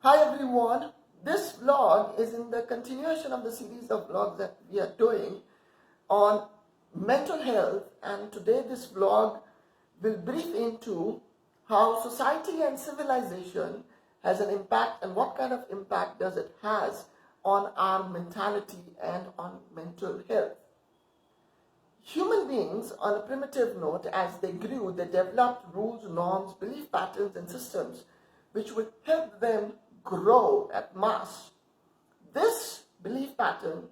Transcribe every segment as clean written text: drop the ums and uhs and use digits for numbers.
Hi everyone, this vlog is in the continuation of the series of vlogs that we are doing on mental health, and today this vlog will brief into how society and civilization has an impact and what kind of impact does it has on our mentality and on mental health. Human beings, on a primitive note, as they grew, they developed rules, norms, belief patterns, and systems which would help them grow at mass. This belief pattern,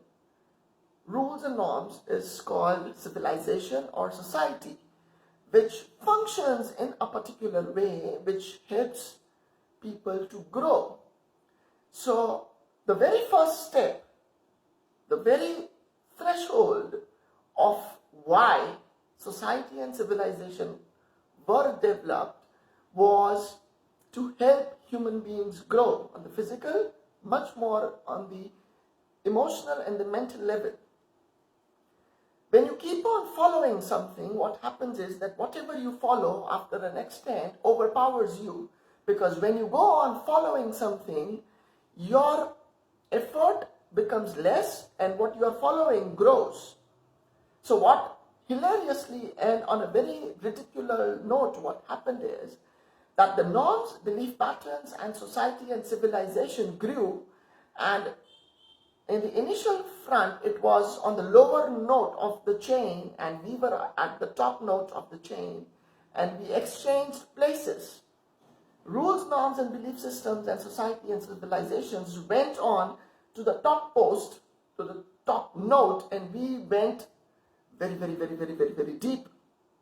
rules and norms, is called civilization or society, which functions in a particular way which helps people to grow. So the very first step, the very threshold of why society and civilization were developed was to help human beings grow on the physical, much more on the emotional and the mental level. When you keep on following something, what happens is that whatever you follow after an extent overpowers you, because when you go on following something, your effort becomes less and what you are following grows. So what hilariously and on a very ridiculous note, what happened is that the norms, belief patterns, and society and civilization grew, and in the initial front, it was on the lower note of the chain, and we were at the top note of the chain, and we exchanged places. Rules, norms, and belief systems and society and civilizations went on to the top post, to the top note, and we went very deep,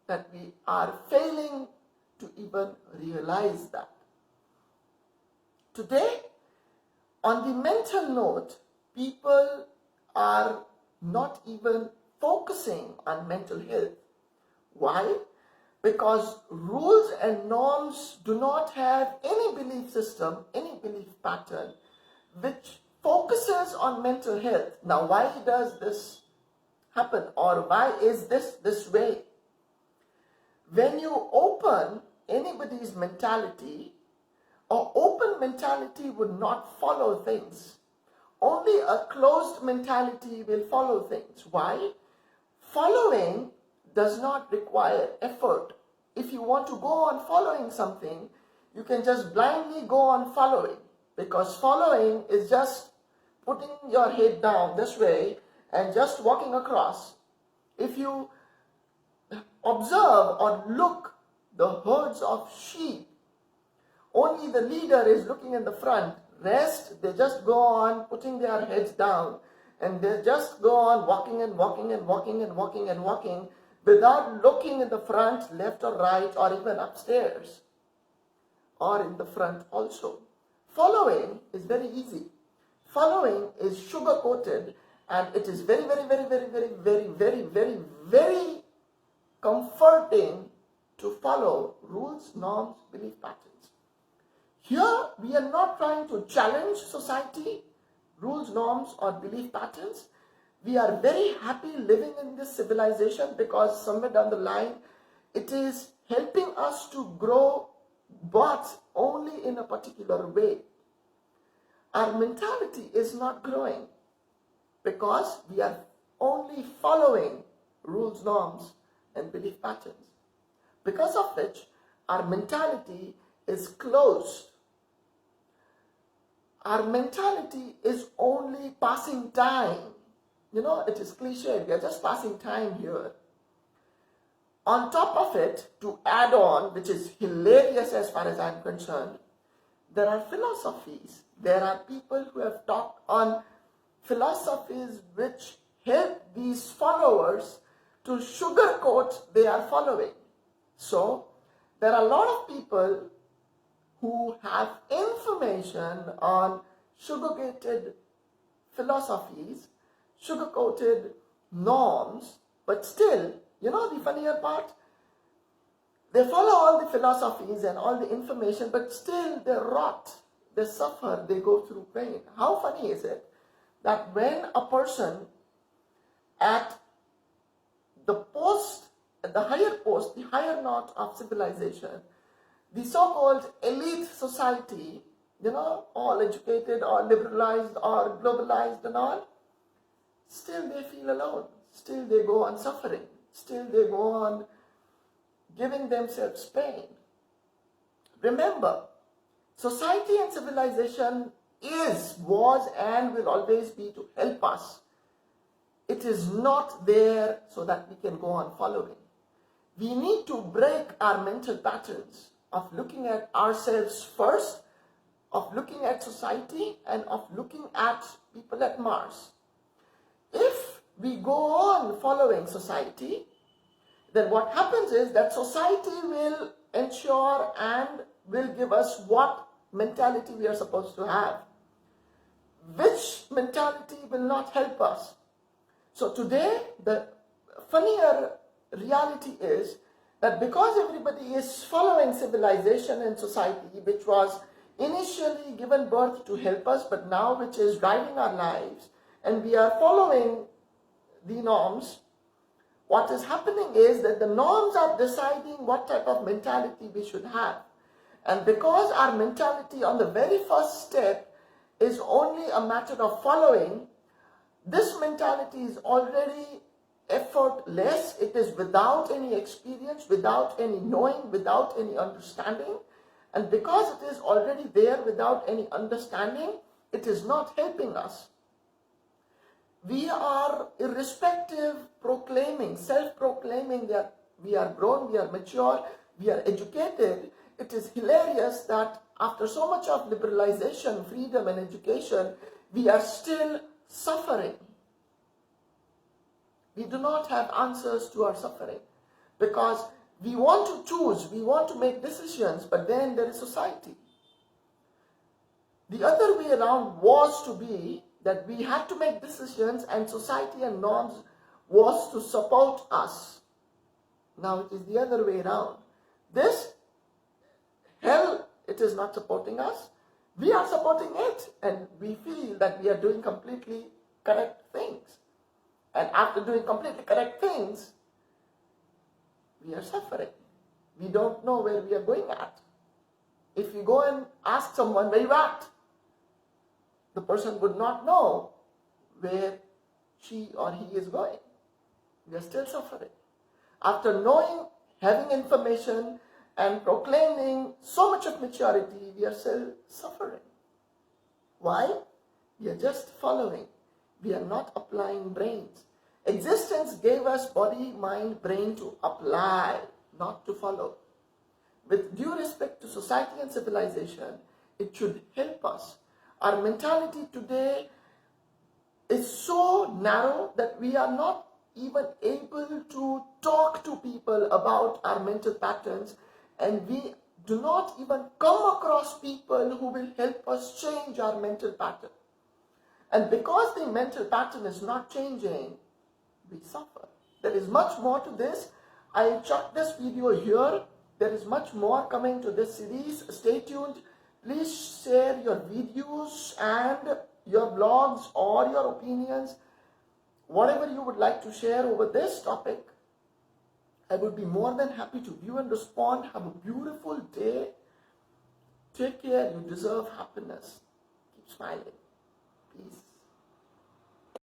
that we are failing to even realize that. Today, on the mental note, people are not even focusing on mental health. Why? Because rules and norms do not have any belief system, any belief pattern which focuses on mental health. Now, why does this happen, or why is this way? When you open anybody's mentality, an open mentality would not follow things. Only a closed mentality will follow things. Why? Following does not require effort. If you want to go on following something, you can just blindly go on following, because following is just putting your head down this way and just walking across. If you observe or look the herds of sheep, only the leader is looking in the front. Rest, they just go on putting their heads down, and they just go on walking and walking and walking and walking and walking without looking in the front, left or right, or even upstairs or in the front also. Following is very easy. Following is sugar coated, and it is very comforting to follow rules, norms, belief patterns. Here, we are not trying to challenge society, rules, norms, or belief patterns. We are very happy living in this civilization because somewhere down the line, it is helping us to grow, but only in a particular way. Our mentality is not growing because we are only following rules, norms, and belief patterns. Because of which, our mentality is closed. Our mentality is only passing time. You know, it is cliche, we are just passing time here. On top of it, to add on, which is hilarious as far as I'm concerned, there are philosophies. There are people who have talked on philosophies which help these followers to sugarcoat they are following. So, there are a lot of people who have information on sugar-coated philosophies, sugar-coated norms, but still, you know the funnier part? They follow all the philosophies and all the information, but still they rot, they suffer, they go through pain. How funny is it that when a person at the post, at the higher post, the higher knot of civilization, the so-called elite society, all educated or liberalized or globalized and all, still they feel alone. Still they go on suffering. Still they go on giving themselves pain. Remember, society and civilization was and will always be to help us. It is not there so that we can go on following. We need to break our mental patterns of looking at ourselves first, of looking at society, and of looking at people at Mars. If we go on following society, then what happens is that society will ensure and will give us what mentality we are supposed to have, which mentality will not help us. So today, the funnier reality is that because everybody is following civilization and society, which was initially given birth to help us, but now which is driving our lives, and we are following the norms, what is happening is that the norms are deciding what type of mentality we should have. And because our mentality on the very first step is only a matter of following, this mentality is already effortless. It is without any experience, without any knowing, without any understanding. And because it is already there without any understanding, it is not helping us. We are irrespective proclaiming, self-proclaiming that we are grown, we are mature, we are educated. It is hilarious that after so much of liberalization, freedom and education, we are still suffering. We do not have answers to our suffering because we want to choose, we want to make decisions, but then there is society. The other way around was to be that we had to make decisions and society and norms was to support us. Now it is the other way around. This hell, it is not supporting us. We are supporting it, and we feel that we are doing completely correct things. And after doing completely correct things, we are suffering. We don't know where we are going at. If you go and ask someone where you at, the person would not know where she or he is going. We are still suffering. After knowing, having information, and proclaiming so much of maturity, we are still suffering. Why? We are just following. We are not applying brains. Existence gave us body, mind, brain to apply, not to follow. With due respect to society and civilization, it should help us. Our mentality today is so narrow that we are not even able to talk to people about our mental patterns, and we do not even come across people who will help us change our mental pattern. And because the mental pattern is not changing, we suffer. There is much more to this. I chucked this video here. There is much more coming to this series. Stay tuned. Please share your videos and your blogs or your opinions, whatever you would like to share over this topic. I would be more than happy to view and respond. Have a beautiful day. Take care. You deserve happiness. Keep smiling. Peace.